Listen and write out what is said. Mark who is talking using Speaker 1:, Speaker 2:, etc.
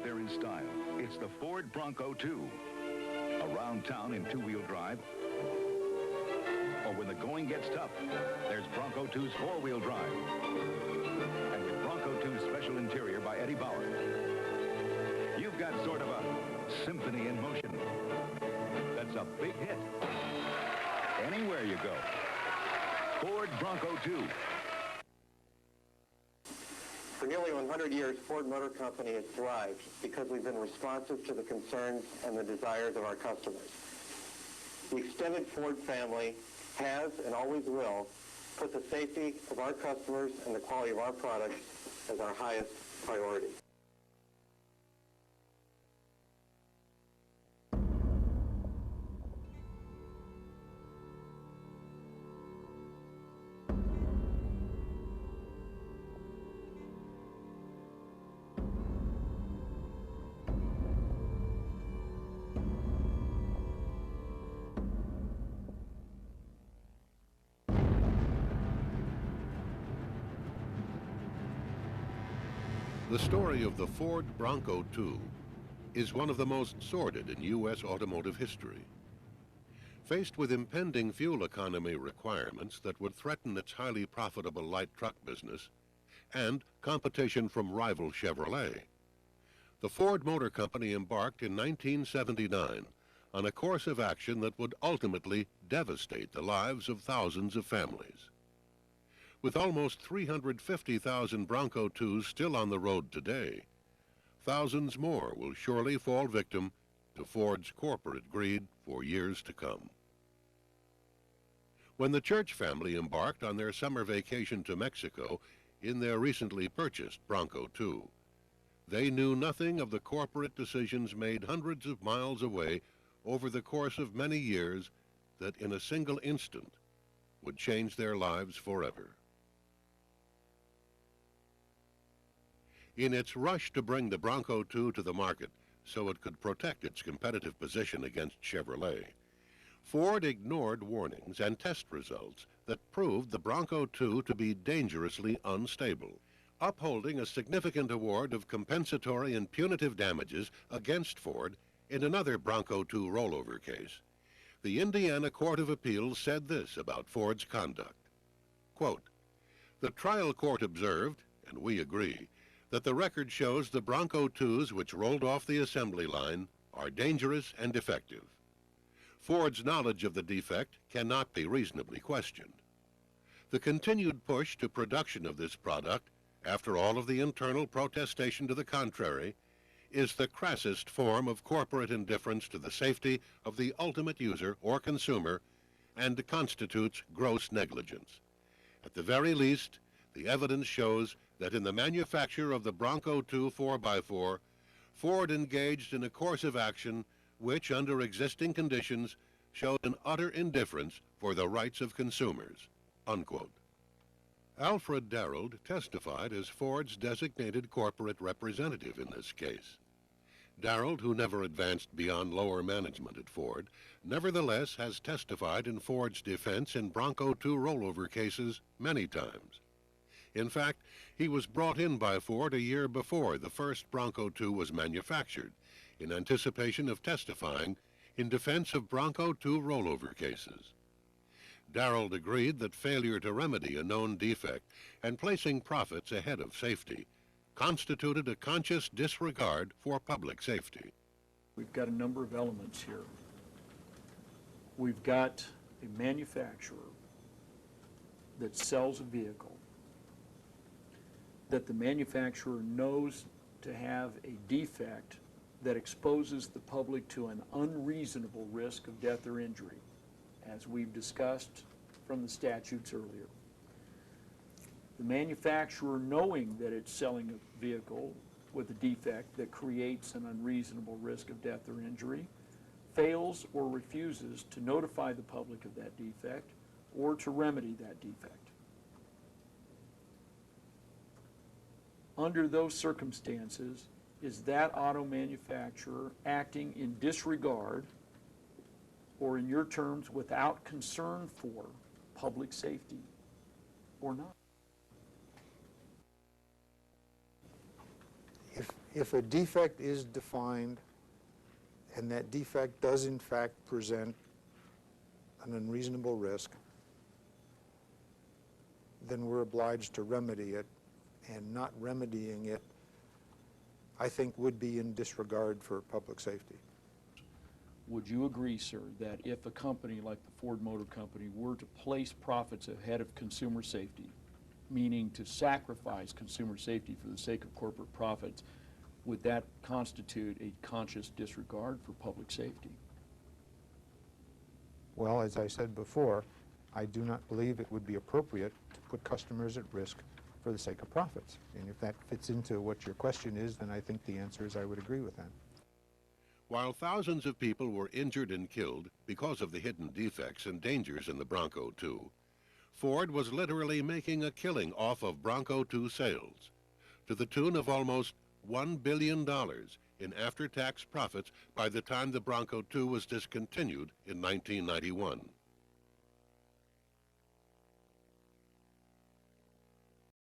Speaker 1: there in style. It's the Ford Bronco II. Around town in two-wheel drive, or when the going gets tough, there's Bronco II's four-wheel drive. And with Bronco II's special interior by Eddie Bauer, you've got sort of a symphony in motion. That's a big hit. Anywhere you go. Ford Bronco II.
Speaker 2: For nearly 100 years, Ford Motor Company has thrived because we've been responsive to the concerns and the desires of our customers. The extended Ford family has and always will put the safety of our customers and the quality of our products as our highest priority.
Speaker 3: The story of the Ford Bronco II is one of the most sordid in U.S. automotive history. Faced with impending fuel economy requirements that would threaten its highly profitable light truck business and competition from rival Chevrolet, the Ford Motor Company embarked in 1979 on a course of action that would ultimately devastate the lives of thousands of families. With almost 350,000 Bronco IIs still on the road today, thousands more will surely fall victim to Ford's corporate greed for years to come. When the Church family embarked on their summer vacation to Mexico in their recently purchased Bronco II, they knew nothing of the corporate decisions made hundreds of miles away over the course of many years that in a single instant would change their lives forever. In its rush to bring the Bronco II to the market so it could protect its competitive position against Chevrolet, Ford ignored warnings and test results that proved the Bronco II to be dangerously unstable, upholding a significant award of compensatory and punitive damages against Ford in another Bronco II rollover case. The Indiana Court of Appeals said this about Ford's conduct. Quote, "The trial court observed, and we agree, that the record shows the Bronco IIs which rolled off the assembly line are dangerous and defective. Ford's knowledge of the defect cannot be reasonably questioned. The continued push to production of this product, after all of the internal protestation to the contrary, is the crassest form of corporate indifference to the safety of the ultimate user or consumer and constitutes gross negligence. At the very least, the evidence shows that in the manufacture of the Bronco II 4x4, Ford engaged in a course of action which, under existing conditions, showed an utter indifference for the rights of consumers." Unquote. Alfred Darrell testified as Ford's designated corporate representative in this case. Darrell, who never advanced beyond lower management at Ford, nevertheless has testified in Ford's defense in Bronco II rollover cases many times. In fact, he was brought in by Ford a year before the first Bronco II was manufactured, in anticipation of testifying in defense of Bronco II rollover cases. Darrell agreed that failure to remedy a known defect and placing profits ahead of safety constituted a conscious disregard for public safety.
Speaker 4: We've got a number of elements here. We've got a manufacturer that sells a vehicle that the manufacturer knows to have a defect that exposes the public to an unreasonable risk of death or injury, as we've discussed from the statutes earlier. The manufacturer, knowing that it's selling a vehicle with a defect that creates an unreasonable risk of death or injury, fails or refuses to notify the public of that defect or to remedy that defect. Under those circumstances, is that auto manufacturer acting in disregard, or in your terms, without concern for public safety, or not?
Speaker 5: If a defect is defined and that defect does in fact present an unreasonable risk, then we're obliged to remedy it, and not remedying it, I think, would be in disregard for public safety.
Speaker 4: Would you agree, sir, that if a company like the Ford Motor Company were to place profits ahead of consumer safety, meaning to sacrifice consumer safety for the sake of corporate profits, would that constitute a conscious disregard for public safety?
Speaker 5: Well, as I said before, I do not believe it would be appropriate to put customers at risk for the sake of profits. And if that fits into what your question is, then I think the answer is I would agree with that.
Speaker 3: While thousands of people were injured and killed because of the hidden defects and dangers in the Bronco II, Ford was literally making a killing off of Bronco II sales, to the tune of almost $1 billion in after-tax profits by the time the Bronco II was discontinued in 1991.